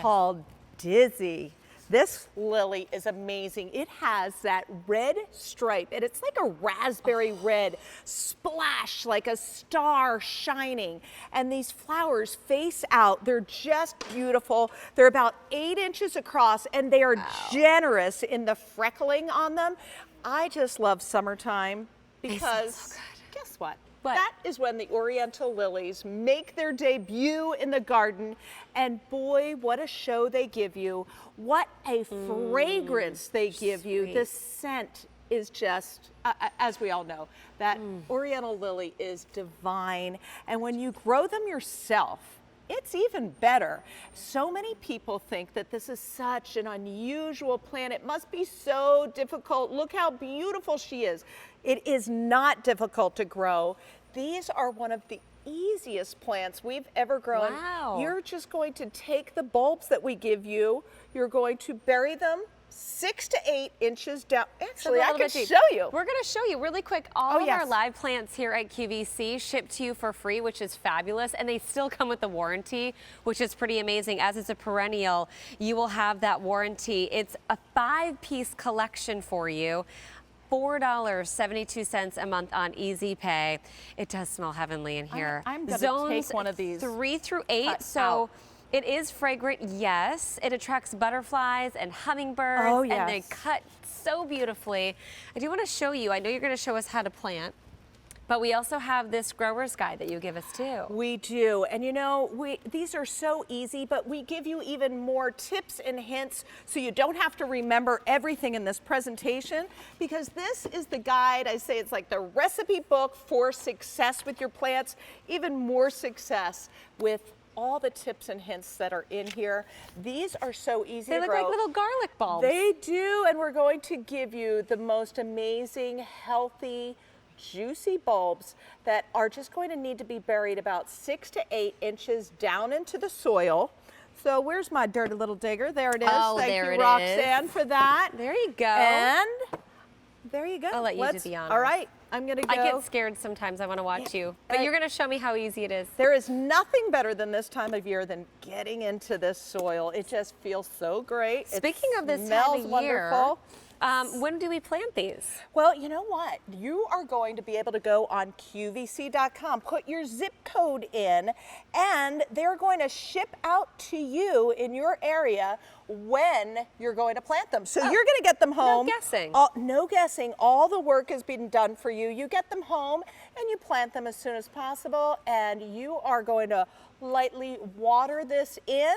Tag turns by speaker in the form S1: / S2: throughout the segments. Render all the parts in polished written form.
S1: Called Dizzy. This lily is amazing. It has that red stripe, and it's like a raspberry red splash, like a star shining. And these flowers face out. They're just beautiful. They're about 8 inches across, and they are generous in the freckling on them. I just love summertime because guess what? That is when the Oriental lilies make their debut in the garden, and boy, what a show they give you. What a fragrance they give you. The scent is just, as we all know, that Oriental lily is divine. And when you grow them yourself, it's even better. So many people think that this is such an unusual plant. It must be so difficult. Look how beautiful she is. It is not difficult to grow. These are one of the easiest plants we've ever grown.
S2: Wow.
S1: You're just going to take the bulbs that we give you. You're going to bury them 6 to 8 inches down. Actually, I can show you.
S2: We're going to show you really quick. All of our live plants here at QVC ship to you for free, which is fabulous. And they still come with the warranty, which is pretty amazing. As it's a perennial, you will have that warranty. It's a 5-piece collection for you. $4.72 a month on Easy Pay. It does smell heavenly in here.
S1: I'm going to take one of these.
S2: 3 through 8. So it is fragrant, yes. It attracts butterflies and hummingbirds.
S1: Oh, yes.
S2: And they cut so beautifully. I do want to show you. I know you're going to show us how to plant. But we also have this grower's guide that you give us too.
S1: We do, and you know, these are so easy, but we give you even more tips and hints so you don't have to remember everything in this presentation, because this is the guide. I say it's like the recipe book for success with your plants, even more success with all the tips and hints that are in here. These are so easy to grow.
S2: They look like little garlic bulbs.
S1: They do, and we're going to give you the most amazing, healthy, juicy bulbs that are just going to need to be buried about 6 to 8 inches down into the soil. So where's my dirty little digger? There it is. Thank you, Roxanne, for that.
S2: There you go.
S1: And there you go.
S2: I'll let you do the honors.
S1: All right, I'm going to go.
S2: I get scared sometimes. I want to watch you. But you're going to show me how easy it is.
S1: There is nothing better than this time of year than getting into this soil. It just feels so great.
S2: Speaking of this
S1: time
S2: of year,
S1: wonderful.
S2: When do we plant these?
S1: Well, you know what? You are going to be able to go on QVC.com, put your zip code in, and they're going to ship out to you in your area when you're going to plant them. So you're going to get them home.
S2: No guessing.
S1: No guessing. All the work has been done for you. You get them home and you plant them as soon as possible, and you are going to lightly water this in,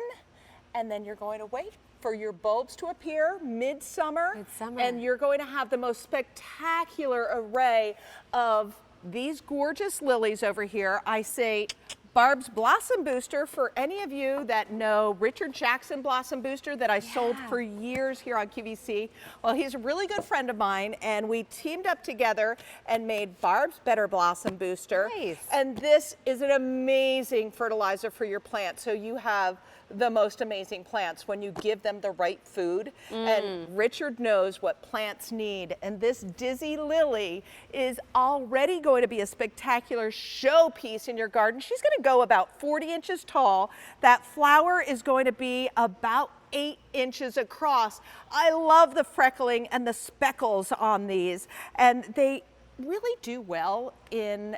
S1: and then you're going to wait for your bulbs to appear midsummer, and you're going to have the most spectacular array of these gorgeous lilies over here. I say Barb's Blossom Booster, for any of you that know Richard Jackson Blossom Booster that I sold for years here on QVC. Well, he's a really good friend of mine, and we teamed up together and made Barb's Better Blossom Booster.
S2: Nice.
S1: And this is an amazing fertilizer for your plants. So you have the most amazing plants when you give them the right food. And Richard knows what plants need. And this Dizzy Lily is already going to be a spectacular showpiece in your garden. She's going to go about 40 inches tall. That flower is going to be about 8 inches across. I love the freckling and the speckles on these. And they really do well in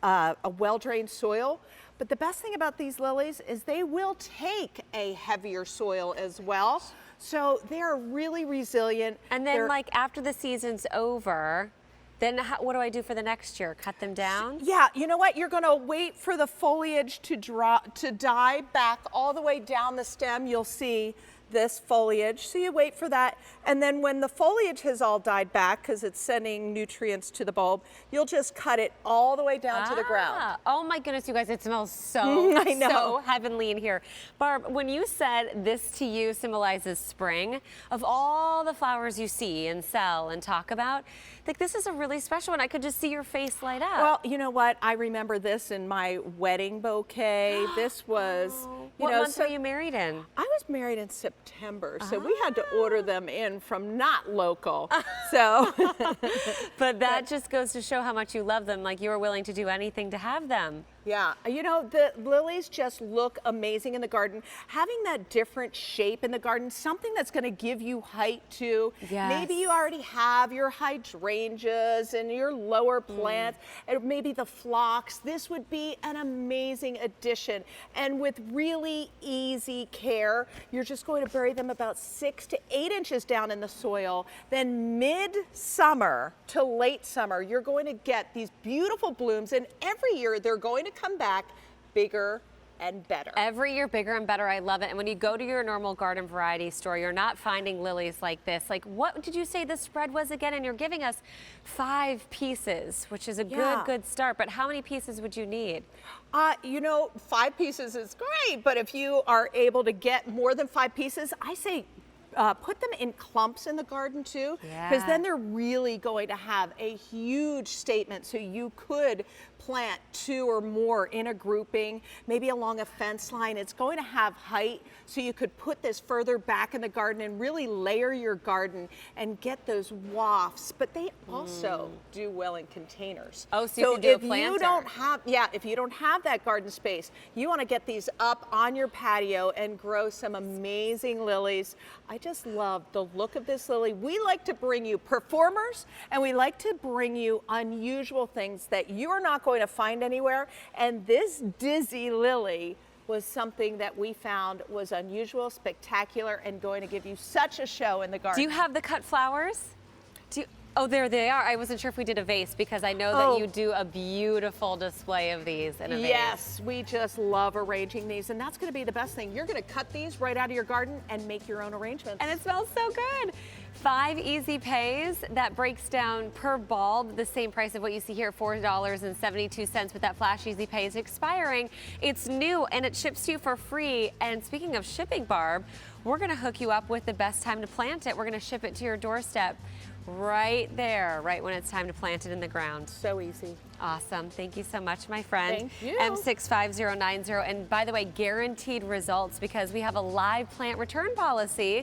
S1: a well-drained soil. But the best thing about these lilies is they will take a heavier soil as well. So they're really resilient.
S2: And then like after the season's over, then what do I do for the next year? Cut them down?
S1: Yeah, you know what? You're going to wait for the foliage to die back all the way down the stem. You'll see this foliage. So you wait for that. And then when the foliage has all died back, because it's sending nutrients to the bulb, you'll just cut it all the way down to the ground.
S2: Oh my goodness, you guys, it smells so, so heavenly in here. Barb, when you said this to you symbolizes spring, of all the flowers you see and sell and talk about, like this is a really special one. I could just see your face light up.
S1: Well, you know what? I remember this in my wedding bouquet. This was,
S2: what month were you married in?
S1: I was married in September, so we had to order them in from not local. So,
S2: but that just goes to show how much you love them. Like you were willing to do anything to have them.
S1: Yeah, you know, the lilies just look amazing in the garden. Having that different shape in the garden, something that's going to give you height too.
S2: Yes.
S1: Maybe you already have your hydrangeas and your lower plants, and maybe the phlox. This would be an amazing addition. And with really easy care, you're just going to bury them about 6 to 8 inches down in the soil. Then mid-summer to late summer, you're going to get these beautiful blooms, and every year they're going to come back bigger and better.
S2: Every year bigger and better. I love it. And when you go to your normal garden variety store, you're not finding lilies like this. Like, what did you say the spread was again? And you're giving us 5 pieces, which is a good start. But how many pieces would you need?
S1: You know, 5 pieces is great, but if you are able to get more than 5 pieces, I say put them in clumps in the garden too, because then they're really going to have a huge statement. So you could plant 2 or more in a grouping, maybe along a fence line. It's going to have height, so you could put this further back in the garden and really layer your garden and get those wafts. But they also do well in containers.
S2: Oh, so you can do a planter.
S1: If you don't have, if you don't have that garden space, you want to get these up on your patio and grow some amazing lilies. I just love the look of this lily. We like to bring you performers, and we like to bring you unusual things that you're not going to find anywhere. And this dizzy lily was something that we found was unusual, spectacular, and going to give you such a show in the garden.
S2: Do you have the cut flowers? Oh, there they are. I wasn't sure if we did a vase, because I know that you do a beautiful display of these in a vase.
S1: Yes, we just love arranging these, and that's going to be the best thing. You're going to cut these right out of your garden and make your own arrangements.
S2: And it smells so good. 5 easy pays. That breaks down per bulb the same price of what you see here, $4.72. But that Flash Easy Pay is expiring. It's new and it ships to you for free. And speaking of shipping, Barb, we're going to hook you up with the best time to plant it. We're going to ship it to your doorstep right there, right when it's time to plant it in the ground.
S1: So easy.
S2: Awesome. Thank you so much, my friend.
S1: Thank you.
S2: M65090. And by the way, guaranteed results, because we have a live plant return policy.